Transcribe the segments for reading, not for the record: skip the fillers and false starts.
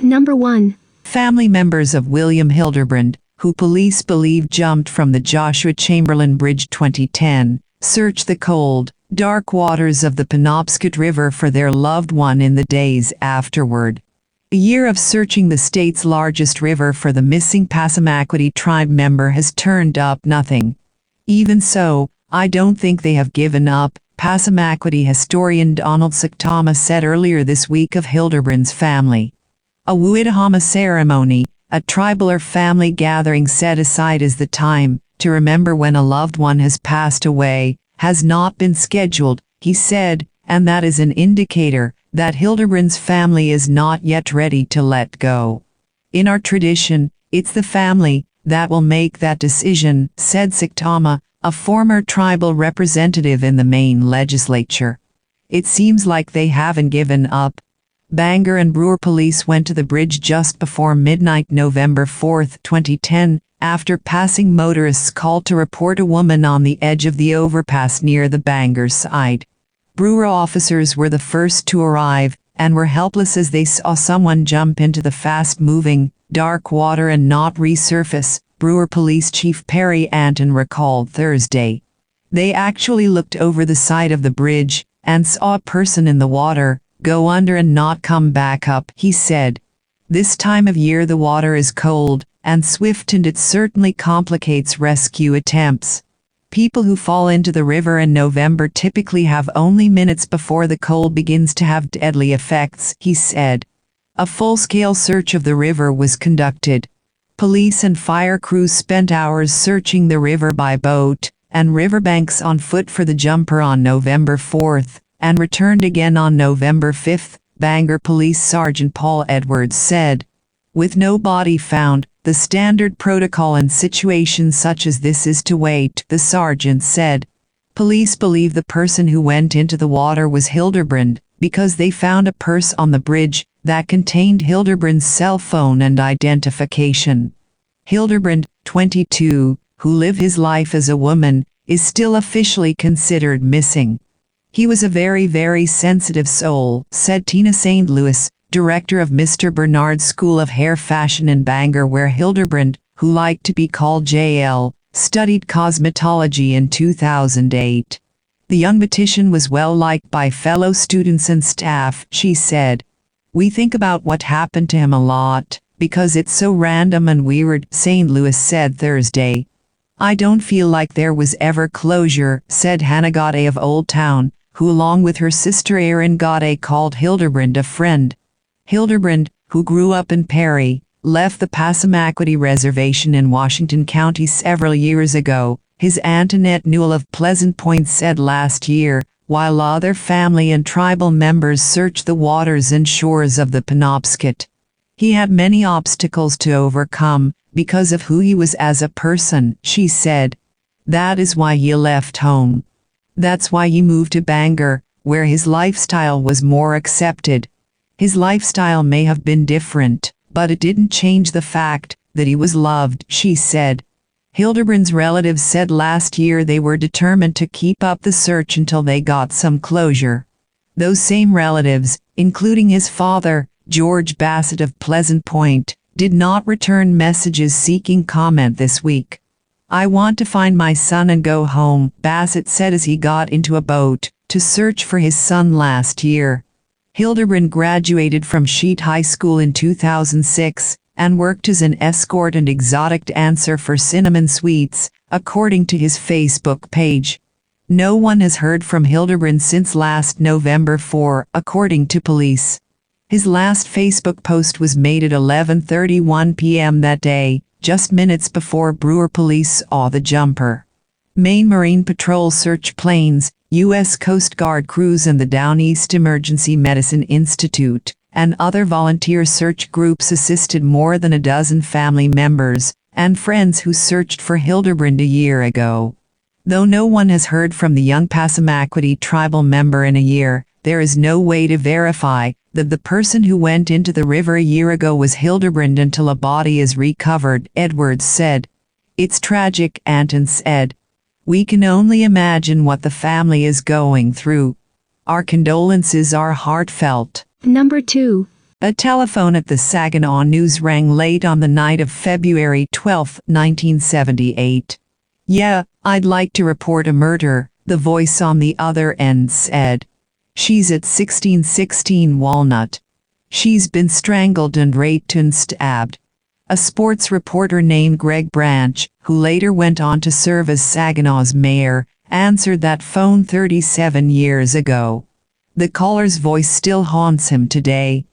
Number 1. Family members of William Hilderbrand, who police believe jumped from the Joshua Chamberlain Bridge 2010, searched the cold, dark waters of the Penobscot River for their loved one in the days afterward. A year of searching the state's largest river for the missing Passamaquoddy tribe member has turned up nothing. Even so, I don't think they have given up, Passamaquoddy historian Donald Saktama said earlier this week of Hilderbrand's family. A Wuitahama ceremony, a tribal or family gathering set aside as the time to remember when a loved one has passed away, has not been scheduled, he said, and that is an indicator that Hilderbrand's family is not yet ready to let go. In our tradition, it's the family that will make that decision, said Saktama, a former tribal representative in the Maine legislature. It seems like they haven't given up. Bangor and Brewer police went to the bridge just before midnight November 4, 2010, after passing motorists called to report a woman on the edge of the overpass near the Bangor side. Brewer officers were the first to arrive, and were helpless as they saw someone jump into the fast-moving, dark water and not resurface, Brewer Police Chief Perry Anton recalled Thursday. They actually looked over the side of the bridge, and saw a person in the water go under and not come back up, he said. This time of year the water is cold and swift, and it certainly complicates rescue attempts. People who fall into the river in November typically have only minutes before the cold begins to have deadly effects, he said. A full-scale search of the river was conducted. Police and fire crews spent hours searching the river by boat and riverbanks on foot for the jumper on November 4th, and returned again on November 5th, Bangor Police Sergeant Paul Edwards said. With no body found, the standard protocol in situations such as this is to wait, the sergeant said. Police believe the person who went into the water was Hilderbrand, because they found a purse on the bridge that contained Hilderbrand's cell phone and identification. Hilderbrand, 22, who lived his life as a woman, is still officially considered missing. He was a very, very sensitive soul, said Tina St. Louis, director of Mr. Bernard's School of Hair Fashion in Bangor, where Hilderbrand, who liked to be called Jael, studied cosmetology in 2008. The young beautician was well liked by fellow students and staff, she said. We think about what happened to him a lot, because it's so random and weird, St. Louis said Thursday. I don't feel like there was ever closure, said Hannah Gaudet of Old Town, who along with her sister Erin Gaudet called Hilderbrand a friend. Hilderbrand, who grew up in Perry, left the Passamaquoddy Reservation in Washington County several years ago, his Aunt Annette Newell of Pleasant Point said last year, while other family and tribal members searched the waters and shores of the Penobscot. He had many obstacles to overcome because of who he was as a person, she said. That is why he left home. That's why he moved to Bangor, where his lifestyle was more accepted. His lifestyle may have been different, but it didn't change the fact that he was loved, she said. Hilderbrand's relatives said last year they were determined to keep up the search until they got some closure. Those same relatives, including his father, George Bassett of Pleasant Point, did not return messages seeking comment this week. I want to find my son and go home, Bassett said as he got into a boat to search for his son last year. Hilderbrand graduated from Sheet High School in 2006 and worked as an escort and exotic dancer for Cinnamon Sweets, according to his Facebook page. No one has heard from Hilderbrand since last November 4, according to police. His last Facebook post was made at 11:31 p.m. that day, just minutes before Brewer police saw the jumper. Maine Marine Patrol search planes, U.S. Coast Guard crews and the Down East Emergency Medicine Institute, and other volunteer search groups assisted more than a dozen family members and friends who searched for Hilderbrand a year ago. Though no one has heard from the young Passamaquoddy tribal member in a year, there is no way to verify that the person who went into the river a year ago was Hilderbrand until a body is recovered, Edwards said. It's tragic, Anton said. We can only imagine what the family is going through. Our condolences are heartfelt. Number 2. A telephone at the Saginaw News rang late on the night of February 12, 1978. "Yeah, I'd like to report a murder," the voice on the other end said. "She's at 1616 Walnut. She's been strangled and raped and stabbed." A sports reporter named Greg Branch, who later went on to serve as Saginaw's mayor, answered that phone 37 years ago. The caller's voice still haunts him today.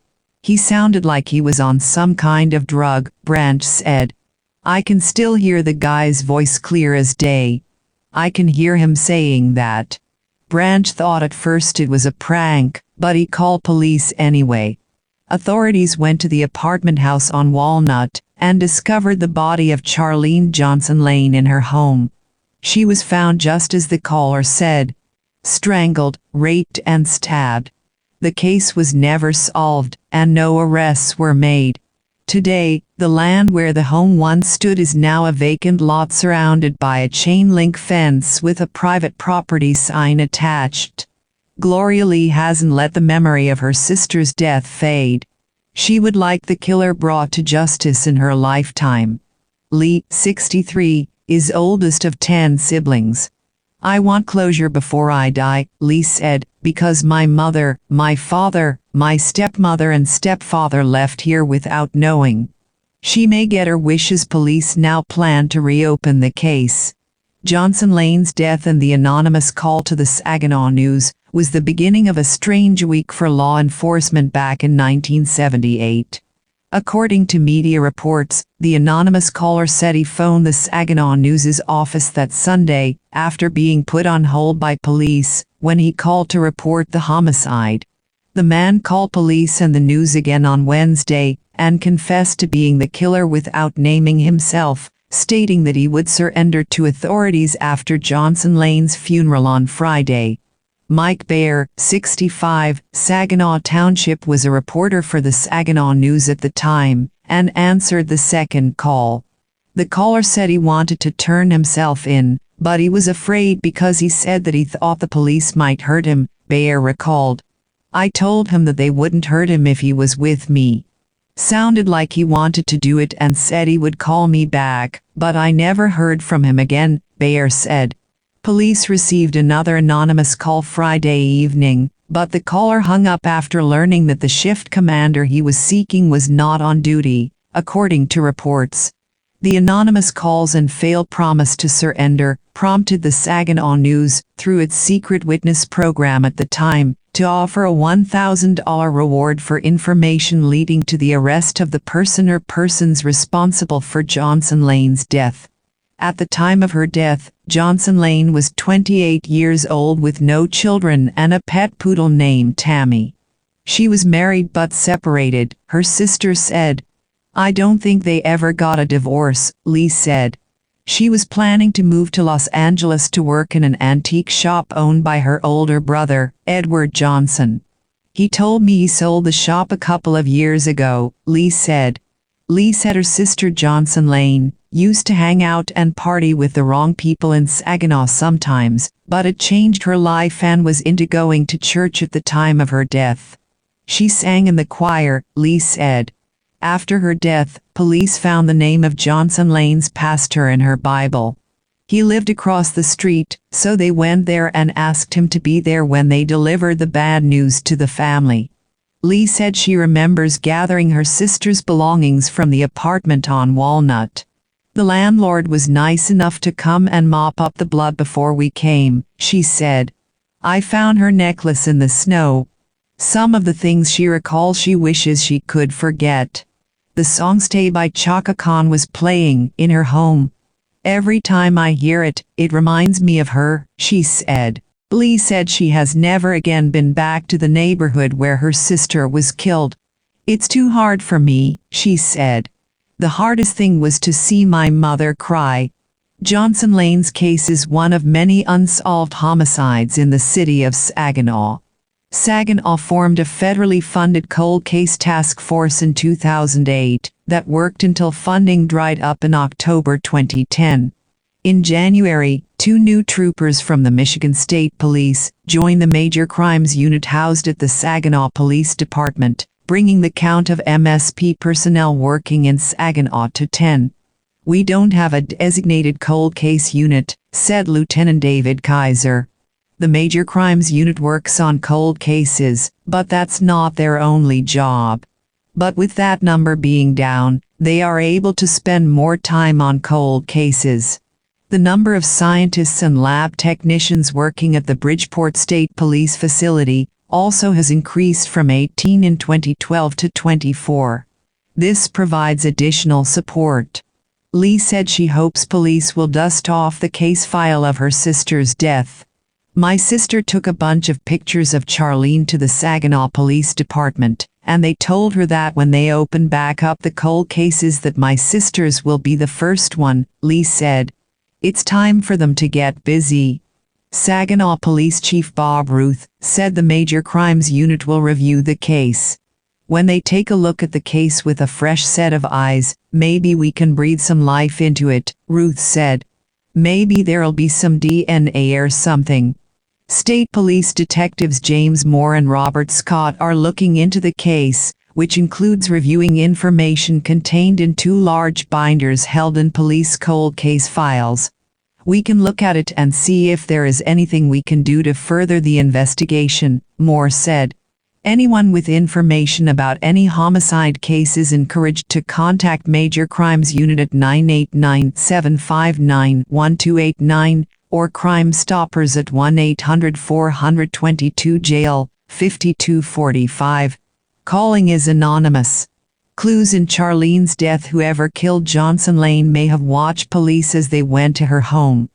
"He sounded like he was on some kind of drug," Branch said. "I can still hear the guy's voice clear as day. I can hear him saying that." Branch thought at first it was a prank, but he called police anyway. Authorities went to the apartment house on Walnut and discovered the body of Charlene Johnson-Lane in her home. She was found just as the caller said, strangled, raped and stabbed. The case was never solved, and no arrests were made. Today, the land where the home once stood is now a vacant lot surrounded by a chain-link fence with a private property sign attached. Gloria Lee hasn't let the memory of her sister's death fade. She would like the killer brought to justice in her lifetime. Lee, 63, is oldest of 10 siblings. "I want closure before I die," Lee said, "because my mother, my father, my stepmother and stepfather left here without knowing." She may get her wishes. Police now plan to reopen the case. Johnson-Lane's death and the anonymous call to the Saginaw News was the beginning of a strange week for law enforcement back in 1978. According to media reports, the anonymous caller said he phoned the Saginaw News' office that Sunday, after being put on hold by police, when he called to report the homicide. The man called police and the news again on Wednesday, and confessed to being the killer without naming himself, stating that he would surrender to authorities after Johnson-Lane's funeral on Friday. Mike Baer, 65, Saginaw Township, was a reporter for the Saginaw News at the time, and answered the second call. The caller said he wanted to turn himself in, but he was afraid because he said that he thought the police might hurt him, Baer recalled. "I told him that they wouldn't hurt him if he was with me. Sounded like he wanted to do it and said he would call me back, but I never heard from him again," Baer said. Police received another anonymous call Friday evening, but the caller hung up after learning that the shift commander he was seeking was not on duty, according to reports. The anonymous calls and failed promise to surrender prompted the Saginaw News, through its secret witness program at the time, to offer a $1,000 reward for information leading to the arrest of the person or persons responsible for Johnson-Lane's death. At the time of her death, Johnson-Lane was 28 years old with no children and a pet poodle named Tammy. She was married but separated, her sister said. "I don't think they ever got a divorce," Lee said. She was planning to move to Los Angeles to work in an antique shop owned by her older brother, Edward Johnson. "He told me he sold the shop a couple of years ago," Lee said. Lee said her sister Johnson-Lane used to hang out and party with the wrong people in Saginaw sometimes, but it changed her life and was into going to church at the time of her death. She sang in the choir, Lee said. After her death, police found the name of Johnson-Lane's pastor in her Bible. He lived across the street, so they went there and asked him to be there when they delivered the bad news to the family. Lee said she remembers gathering her sister's belongings from the apartment on Walnut. "The landlord was nice enough to come and mop up the blood before we came," she said. "I found her necklace in the snow." Some of the things she recalls she wishes she could forget. The song "Stay" by Chaka Khan was playing in her home. "Every time I hear it, it reminds me of her," she said. Lee said she has never again been back to the neighborhood where her sister was killed. "It's too hard for me," she said. "The hardest thing was to see my mother cry." Johnson-Lane's case is one of many unsolved homicides in the city of Saginaw. Saginaw formed a federally funded cold case task force in 2008 that worked until funding dried up in October 2010. In January, 2 new troopers from the Michigan State Police joined the Major Crimes Unit housed at the Saginaw Police Department, bringing the count of MSP personnel working in Saginaw to 10. "We don't have a designated cold case unit," said Lieutenant David Kaiser. "The Major Crimes Unit works on cold cases, but that's not their only job. But with that number being down, they are able to spend more time on cold cases." The number of scientists and lab technicians working at the Bridgeport State Police facility also has increased from 18 in 2012 to 24. This provides additional support. Lee said she hopes police will dust off the case file of her sister's death. "My sister took a bunch of pictures of Charlene to the Saginaw Police Department, and they told her that when they open back up the cold cases that my sister's will be the first one," Lee said. "It's time for them to get busy." Saginaw Police Chief Bob Ruth said the Major Crimes Unit will review the case. "When they take a look at the case with a fresh set of eyes, maybe we can breathe some life into it," Ruth said. "Maybe there'll be some DNA or something." State Police Detectives James Moore and Robert Scott are looking into the case, which includes reviewing information contained in 2 large binders held in police cold case files. "We can look at it and see if there is anything we can do to further the investigation," Moore said. "Anyone with information about any homicide case is encouraged to contact Major Crimes Unit at 989-759-1289 or Crime Stoppers at 1-800-422-JAIL, 5245. Calling is anonymous. Clues in Charlene's death. Whoever killed Johnson-Lane may have watched police as they went to her home.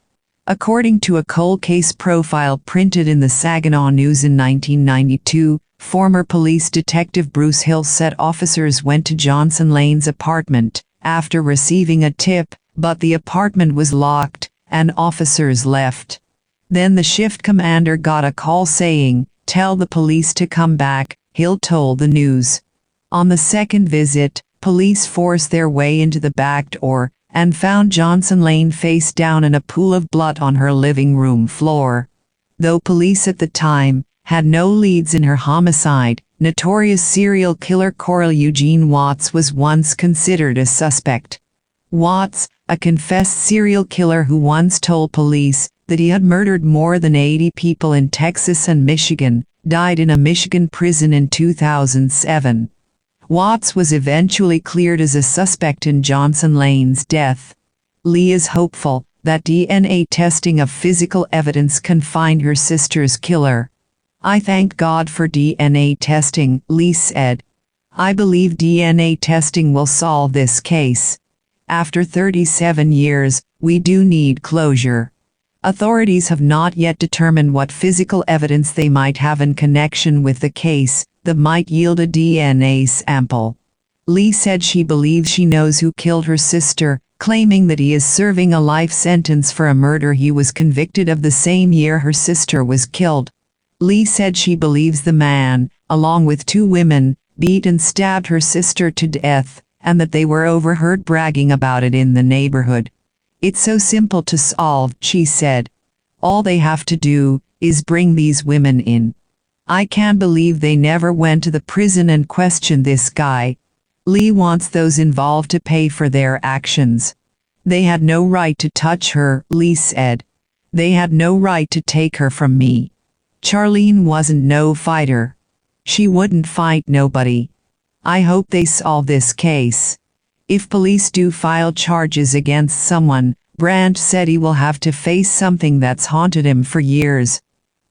According to a cold case profile printed in the Saginaw News in 1992, former police detective Bruce Hill said officers went to Johnson-Lane's apartment after receiving a tip, but the apartment was locked, and officers left. Then the shift commander got a call saying, "Tell the police to come back," Hill told the News. On the second visit, police forced their way into the back door and found Johnson-Lane face down in a pool of blood on her living room floor. Though police at the time had no leads in her homicide, notorious serial killer Coral Eugene Watts was once considered a suspect. Watts, a confessed serial killer who once told police that he had murdered more than 80 people in Texas and Michigan, died in a Michigan prison in 2007. Watts was eventually cleared as a suspect in Johnson-Lane's death. Lee is hopeful that DNA testing of physical evidence can find her sister's killer. "I thank God for DNA testing," Lee said. "I believe DNA testing will solve this case. After 37 years, we do need closure." Authorities have not yet determined what physical evidence they might have in connection with the case that might yield a DNA sample. Lee said she believes she knows who killed her sister, claiming that he is serving a life sentence for a murder he was convicted of the same year her sister was killed. Lee said she believes the man, along with 2 women, beat and stabbed her sister to death, and that they were overheard bragging about it in the neighborhood. "It's so simple to solve," she said. "All they have to do is bring these women in. I can't believe they never went to the prison and questioned this guy." Lee wants those involved to pay for their actions. "They had no right to touch her," Lee said. "They had no right to take her from me. Charlene wasn't no fighter. She wouldn't fight nobody. I hope they solve this case. If police do file charges against someone, Brandt said he will have to face something that's haunted him for years.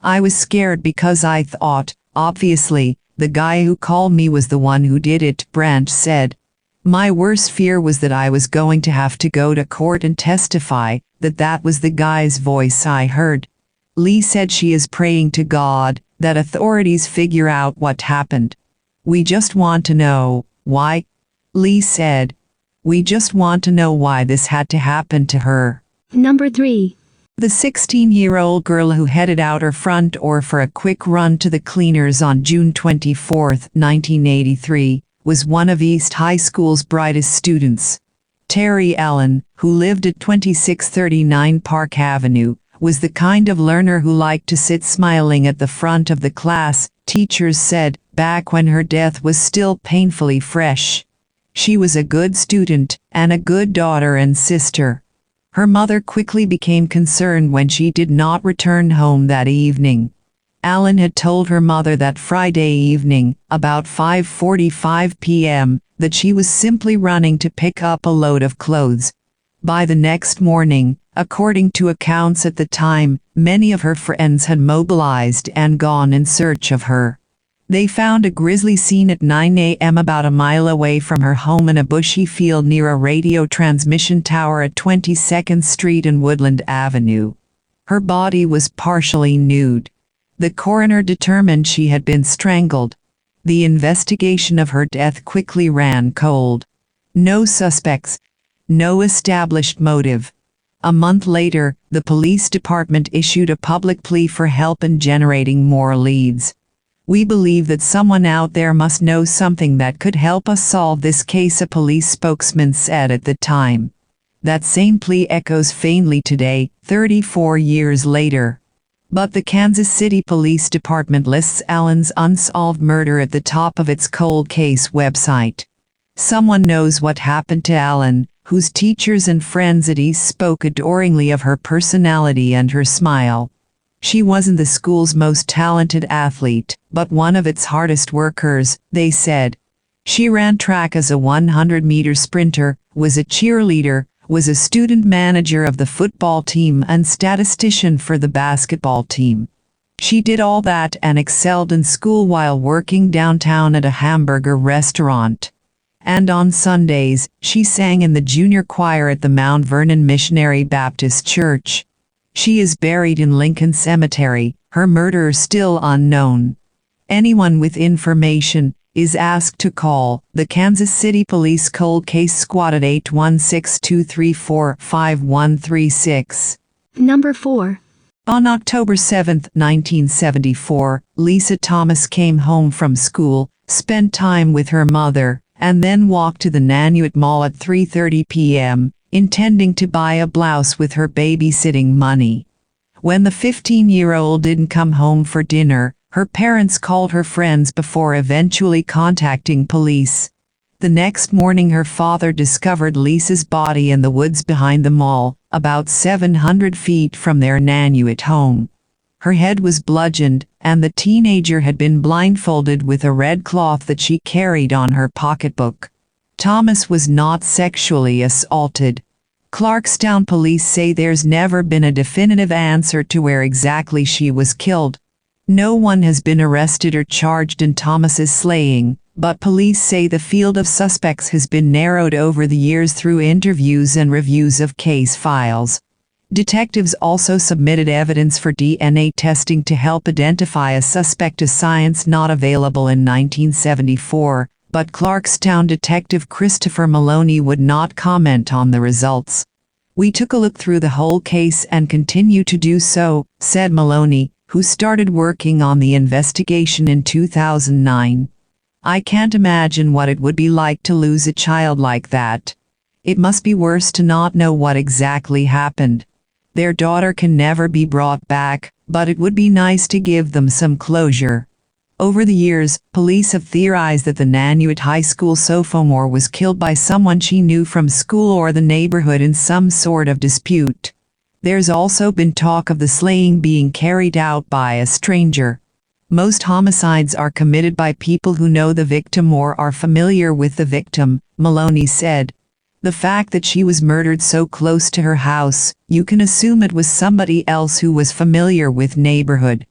I was scared because I thought, obviously, the guy who called me was the one who did it," Brandt said. "My worst fear was that I was going to have to go to court and testify that that was the guy's voice I heard." Lee said she is praying to God that authorities figure out what happened. "We just want to know why," Lee said. "We just want to know why this had to happen to her." Number 3. The 16-year-old girl who headed out her front door for a quick run to the cleaners on June 24, 1983, was one of East High School's brightest students. Tery L, who lived at 2639 Park Avenue, was the kind of learner who liked to sit smiling at the front of the class, teachers said, back when her death was still painfully fresh. She was a good student and a good daughter and sister. Her mother quickly became concerned when she did not return home that evening. Alan had told her mother that Friday evening, about 5:45 p.m., that she was simply running to pick up a load of clothes. By the next morning, according to accounts at the time, many of her friends had mobilized and gone in search of her. They found a grisly scene at 9 a.m. about a mile away from her home in a bushy field near a radio transmission tower at 22nd Street and Woodland Avenue. Her body was partially nude. The coroner determined she had been strangled. The investigation of her death quickly ran cold. No suspects, no established motive. A month later, the police department issued a public plea for help in generating more leads. "We believe that someone out there must know something that could help us solve this case," a police spokesman said at the time. That same plea echoes faintly today, 34 years later. But the Kansas City Police Department lists Alan's unsolved murder at the top of its cold case website. Someone knows what happened to Alan, whose teachers and friends at East spoke adoringly of her personality and her smile. She wasn't the school's most talented athlete, but one of its hardest workers, they said. She ran track as a 100-meter sprinter, was a cheerleader, was a student manager of the football team and statistician for the basketball team. She did all that and excelled in school while working downtown at a hamburger restaurant. And on Sundays, she sang in the junior choir at the Mount Vernon Missionary Baptist Church. She is buried in Lincoln Cemetery, her murderer still unknown. Anyone with information is asked to call the Kansas City Police Cold Case Squad at 816-234-5136. Number 4. On October 7, 1974, Lisa Thomas came home from school, spent time with her mother, and then walked to the Nanuet Mall at 3:30 p.m., intending to buy a blouse with her babysitting money. When the 15-year-old didn't come home for dinner, her parents called her friends before eventually contacting police. The next morning her father discovered Lisa's body in the woods behind the mall, about 700 feet from their Nanuet home. Her head was bludgeoned, and the teenager had been blindfolded with a red cloth that she carried on her pocketbook. Thomas was not sexually assaulted. Clarkstown police say there's never been a definitive answer to where exactly she was killed. No one has been arrested or charged in Thomas's slaying, but police say the field of suspects has been narrowed over the years through interviews and reviews of case files. Detectives also submitted evidence for DNA testing to help identify a suspect, a science not available in 1974, but Clarkstown detective Christopher Maloney would not comment on the results. "We took a look through the whole case and continue to do so," said Maloney, who started working on the investigation in 2009. "I can't imagine what it would be like to lose a child like that. It must be worse to not know what exactly happened. Their daughter can never be brought back, but it would be nice to give them some closure." Over the years, police have theorized that the Nanuet High School sophomore was killed by someone she knew from school or the neighborhood in some sort of dispute. There's also been talk of the slaying being carried out by a stranger. "Most homicides are committed by people who know the victim or are familiar with the victim," Maloney said. "The fact that she was murdered so close to her house, you can assume it was somebody else who was familiar with neighborhood."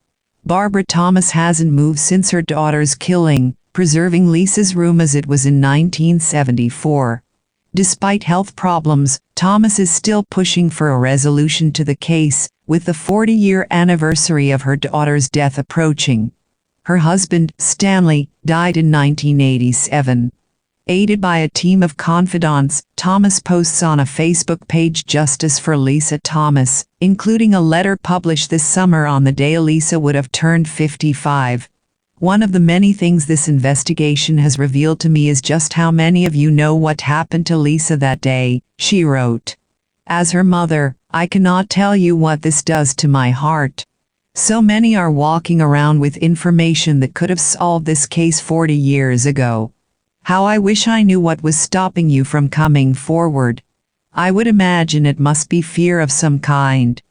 Barbara Thomas hasn't moved since her daughter's killing, preserving Lisa's room as it was in 1974. Despite health problems, Thomas is still pushing for a resolution to the case, with the 40-year anniversary of her daughter's death approaching. Her husband, Stanley, died in 1987. Aided by a team of confidants, Thomas posts on a Facebook page Justice for Lisa Thomas, including a letter published this summer on the day Lisa would have turned 55. "One of the many things this investigation has revealed to me is just how many of you know what happened to Lisa that day," she wrote. "As her mother, I cannot tell you what this does to my heart. So many are walking around with information that could have solved this case 40 years ago. How I wish I knew what was stopping you from coming forward. I would imagine it must be fear of some kind.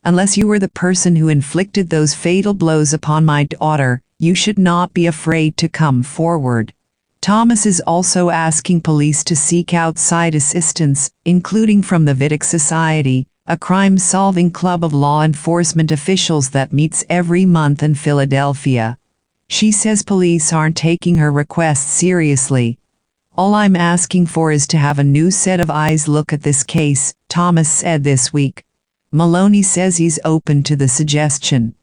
Unless you were the person who inflicted those fatal blows upon my daughter, you should not be afraid to come forward. Thomas is also asking police to seek outside assistance, including from the Vidic Society, a crime-solving club of law enforcement officials that meets every month in Philadelphia. She says police aren't taking her request seriously. All I'm asking for is to have a new set of eyes look at this case, Thomas said this week. Maloney says he's open to the suggestion.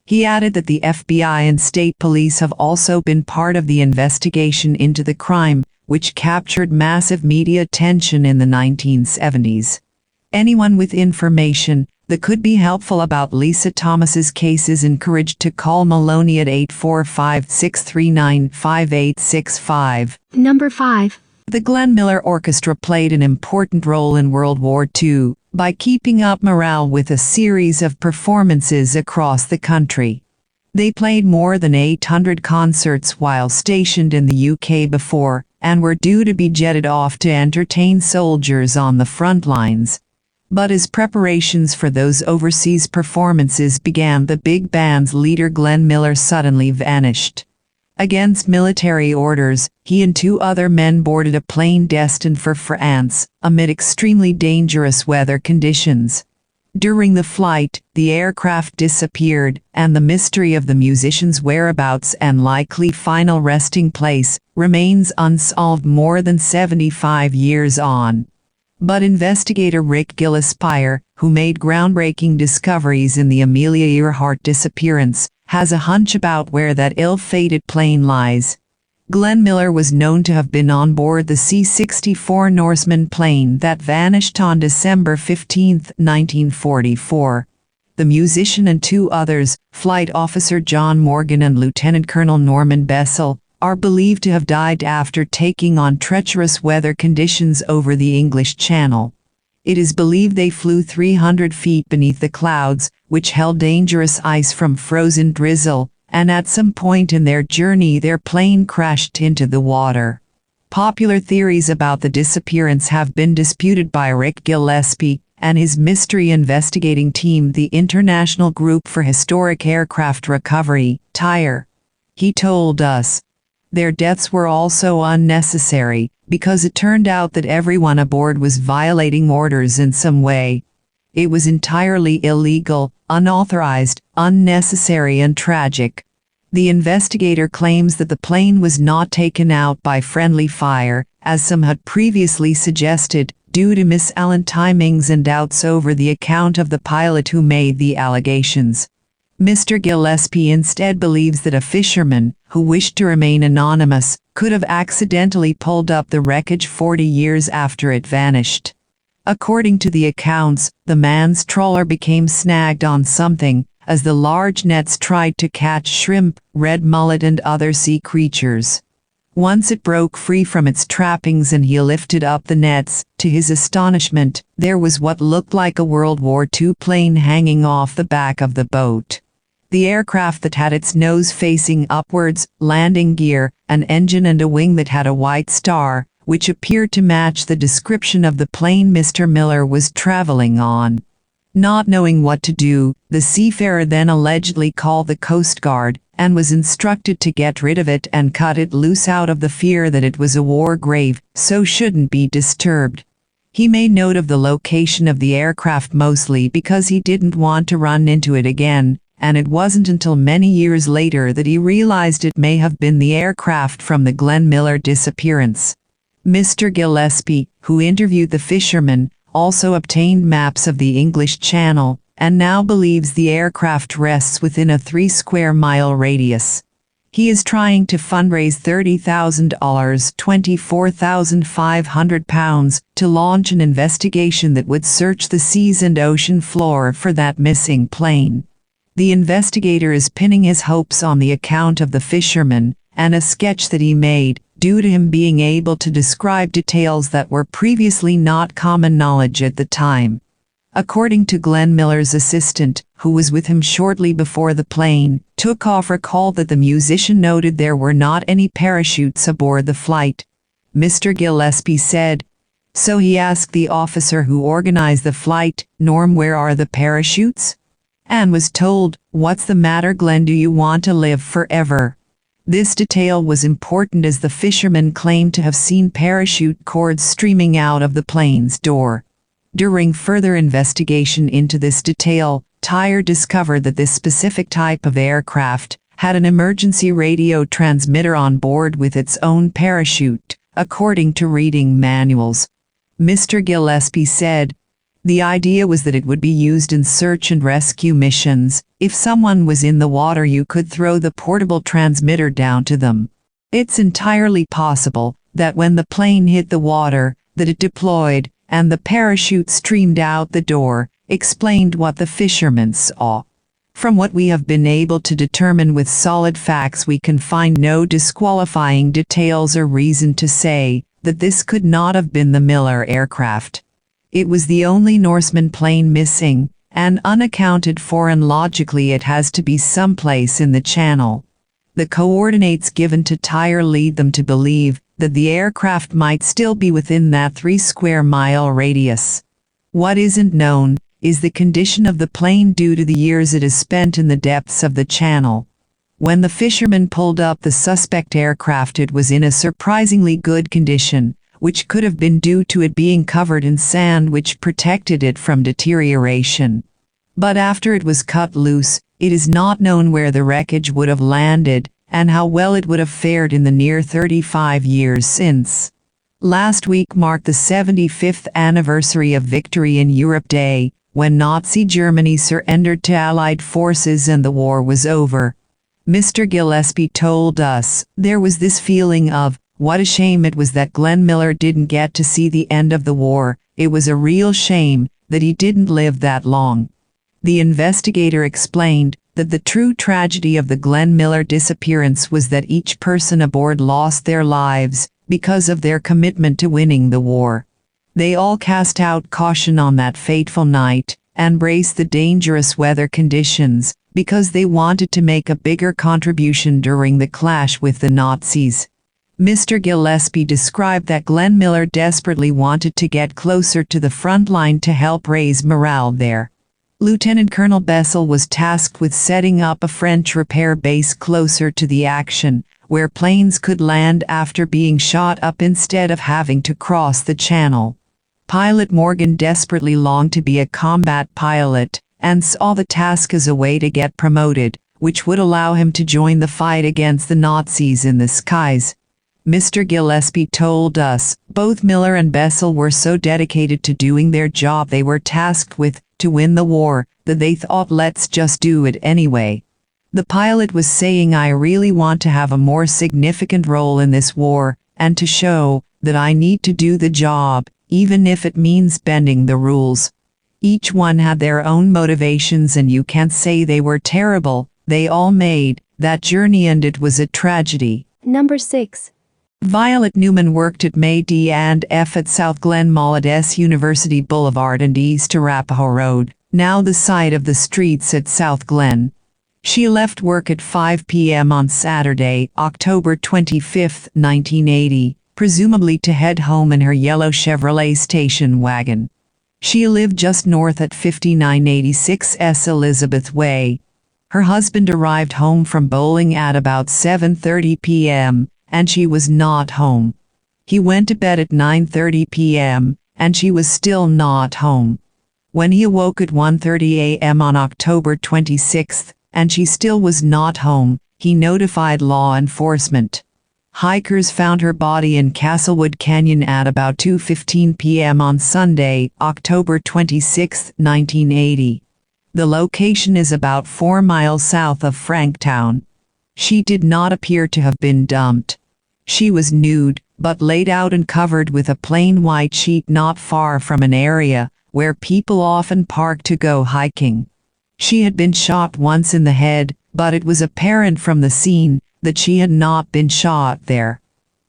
He added that the FBI and state police have also been part of the investigation into the crime, which captured massive media attention in the 1970s. Anyone with information that could be helpful about Lisa Thomas's case is encouraged to call Maloney at 845-639-5865. Number 5. The Glenn Miller Orchestra played an important role in World War II by keeping up morale with a series of performances across the country. They played more than 800 concerts while stationed in the UK before, and were due to be jetted off to entertain soldiers on the front lines. But as preparations for those overseas performances began, the big band's leader Glenn Miller suddenly vanished. Against military orders, he and 2 other men boarded a plane destined for France, amid extremely dangerous weather conditions. During the flight, the aircraft disappeared, and the mystery of the musicians' whereabouts and likely final resting place remains unsolved more than 75 years on. But investigator Rick Gillespie, who made groundbreaking discoveries in the Amelia Earhart disappearance, has a hunch about where that ill-fated plane lies. Glenn Miller was known to have been on board the C-64 Norseman plane that vanished on December 15, 1944. The musician and 2 others, Flight Officer John Morgan and Lieutenant Colonel Norman Bessel, are believed to have died after taking on treacherous weather conditions over the English Channel. It is believed they flew 300 feet beneath the clouds, which held dangerous ice from frozen drizzle, and at some point in their journey their plane crashed into the water. Popular theories about the disappearance have been disputed by Rick Gillespie and his mystery investigating team, the International Group for Historic Aircraft Recovery, TIRE. He told us, "Their deaths were also unnecessary, because it turned out that everyone aboard was violating orders in some way. It was entirely illegal, unauthorized, unnecessary and tragic." The investigator claims that the plane was not taken out by friendly fire, as some had previously suggested, due to misaligned timings and doubts over the account of the pilot who made the allegations. Mr. Gillespie instead believes that a fisherman, who wished to remain anonymous, could have accidentally pulled up the wreckage 40 years after it vanished. According to the accounts, the man's trawler became snagged on something, as the large nets tried to catch shrimp, red mullet and other sea creatures. Once it broke free from its trappings and he lifted up the nets, to his astonishment, there was what looked like a World War II plane hanging off the back of the boat. The aircraft that had its nose facing upwards, landing gear, an engine and a wing that had a white star, which appeared to match the description of the plane Mr. Miller was traveling on. Not knowing what to do, the seafarer then allegedly called the Coast Guard, and was instructed to get rid of it and cut it loose out of the fear that it was a war grave, so shouldn't be disturbed. He made note of the location of the aircraft mostly because he didn't want to run into it again, and it wasn't until many years later that he realized it may have been the aircraft from the Glenn Miller disappearance. Mr. Gillespie, who interviewed the fisherman, also obtained maps of the English Channel, and now believes the aircraft rests within a 3-square-mile radius. He is trying to fundraise $30,000, £24,500, to launch an investigation that would search the seas and ocean floor for that missing plane. The investigator is pinning his hopes on the account of the fisherman, and a sketch that he made, due to him being able to describe details that were previously not common knowledge at the time. According to Glenn Miller's assistant, who was with him shortly before the plane took off, recalled that the musician noted there were not any parachutes aboard the flight. Mr. Gillespie said, "So he asked the officer who organized the flight, 'Norm, where are the parachutes?' and was told, 'What's the matter, Glenn, do you want to live forever?'" This detail was important as the fisherman claimed to have seen parachute cords streaming out of the plane's door. During further investigation into this detail, Tery discovered that this specific type of aircraft had an emergency radio transmitter on board with its own parachute, according to reading manuals. Mr. Gillespie said, "The idea was that it would be used in search and rescue missions. If someone was in the water, you could throw the portable transmitter down to them. It's entirely possible that when the plane hit the water, that it deployed, and the parachute streamed out the door," explained what the fisherman saw. "From what we have been able to determine with solid facts, we can find no disqualifying details or reason to say that this could not have been the Miller aircraft. It was the only Norseman plane missing, and unaccounted for, and logically it has to be someplace in the channel." The coordinates given to Tery lead them to believe that the aircraft might still be within that 3-square-mile radius. What isn't known is the condition of the plane due to the years it has spent in the depths of the channel. When the fisherman pulled up the suspect aircraft, it was in a surprisingly good condition, which could have been due to it being covered in sand which protected it from deterioration. But after it was cut loose, it is not known where the wreckage would have landed and how well it would have fared in the near 35 years since. Last week marked the 75th anniversary of Victory in Europe Day, when Nazi Germany surrendered to Allied forces and the war was over. Mr. Gillespie told us, "There was this feeling of, what a shame it was that Glenn Miller didn't get to see the end of the war. It was a real shame that he didn't live that long." The investigator explained that the true tragedy of the Glenn Miller disappearance was that each person aboard lost their lives because of their commitment to winning the war. They all cast out caution on that fateful night and braced the dangerous weather conditions because they wanted to make a bigger contribution during the clash with the Nazis. Mr. Gillespie described that Glenn Miller desperately wanted to get closer to the front line to help raise morale there. Lieutenant Colonel Bessel was tasked with setting up a French repair base closer to the action, where planes could land after being shot up instead of having to cross the channel. Pilot Morgan desperately longed to be a combat pilot, and saw the task as a way to get promoted, which would allow him to join the fight against the Nazis in the skies. Mr. Gillespie told us, both Miller and Bessel were so dedicated to doing their job they were tasked with, to win the war, that they thought, let's just do it anyway. The pilot was saying, "I really want to have a more significant role in this war, and to show that I need to do the job, even if it means bending the rules." Each one had their own motivations, and you can't say they were terrible. They all made that journey, and it was a tragedy. Number 6. Violet Newman worked at May D&F at South Glen Mall at S University Boulevard and East Arapahoe Road, now the site of the streets at South Glen. She left work at 5 p.m. on Saturday, October 25, 1980, presumably to head home in her yellow Chevrolet station wagon. She lived just north at 5986 S Elizabeth Way. Her husband arrived home from bowling at about 7:30 p.m., and she was not home. He went to bed at 9:30 p.m., and she was still not home. When he awoke at 1:30 a.m. on October 26th, and she still was not home, he notified law enforcement. Hikers found her body in Castlewood Canyon at about 2:15 p.m. on Sunday, October 26, 1980. The location is about 4 miles south of Franktown. She did not appear to have been dumped. She was nude, but laid out and covered with a plain white sheet not far from an area where people often park to go hiking. She had been shot once in the head, but it was apparent from the scene that she had not been shot there.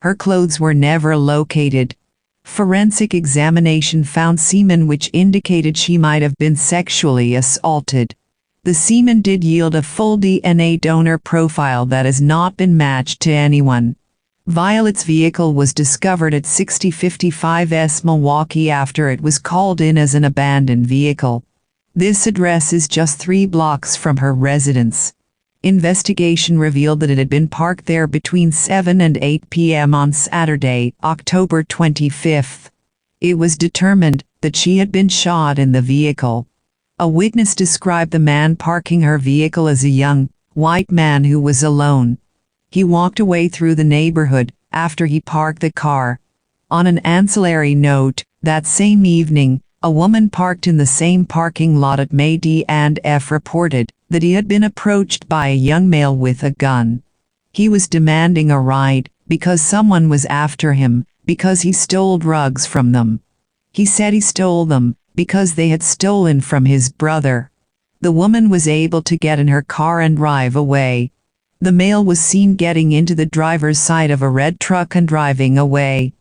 Her clothes were never located. Forensic examination found semen which indicated she might have been sexually assaulted. The semen did yield a full DNA donor profile that has not been matched to anyone. Violet's vehicle was discovered at 6055 S Milwaukee after it was called in as an abandoned vehicle. This address is just 3 blocks from her residence. Investigation revealed that it had been parked there between 7 and 8 p.m. on Saturday, October 25th. It was determined that she had been shot in the vehicle. A witness described the man parking her vehicle as a young, white man who was alone. He walked away through the neighborhood after he parked the car. On an ancillary note, that same evening, a woman parked in the same parking lot at May D&F reported that he had been approached by a young male with a gun. He was demanding a ride because someone was after him because he stole drugs from them. He said he stole them because they had stolen from his brother. The woman was able to get in her car and drive away. The male was seen getting into the driver's side of a red truck and driving away.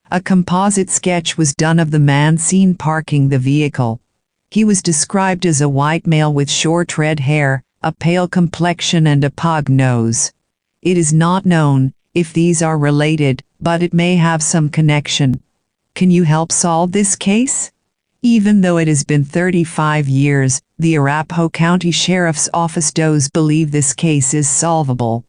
A composite sketch was done of the man seen parking the vehicle. He was described as a white male with short red hair, a pale complexion and a pug nose. It is not known if these are related, but it may have some connection. Can you help solve this case? Even though it has been 35 years, the Arapahoe County Sheriff's Office does believe this case is solvable.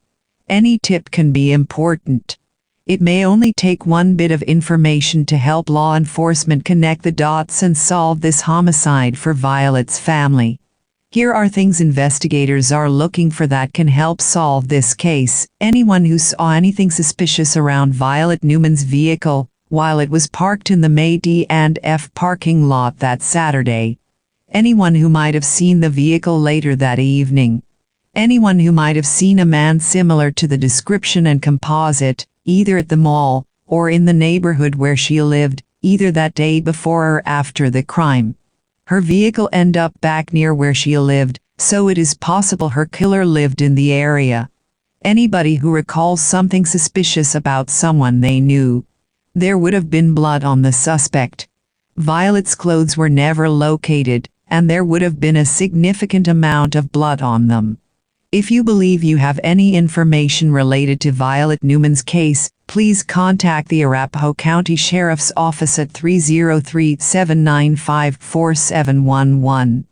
Any tip can be important. It may only take one bit of information to help law enforcement connect the dots and solve this homicide for Violet's family. Here are things investigators are looking for that can help solve this case. Anyone who saw anything suspicious around Violet Newman's vehicle while it was parked in the May D&F parking lot that Saturday. Anyone who might have seen the vehicle later that evening. Anyone who might have seen a man similar to the description and composite, either at the mall or in the neighborhood where she lived, either that day before or after the crime. Her vehicle ended up back near where she lived, so it is possible her killer lived in the area. Anybody who recalls something suspicious about someone they knew. There would have been blood on the suspect. Violet's clothes were never located, and there would have been a significant amount of blood on them. If you believe you have any information related to Violet Newman's case, please contact the Arapahoe County Sheriff's Office at 303-795-4711.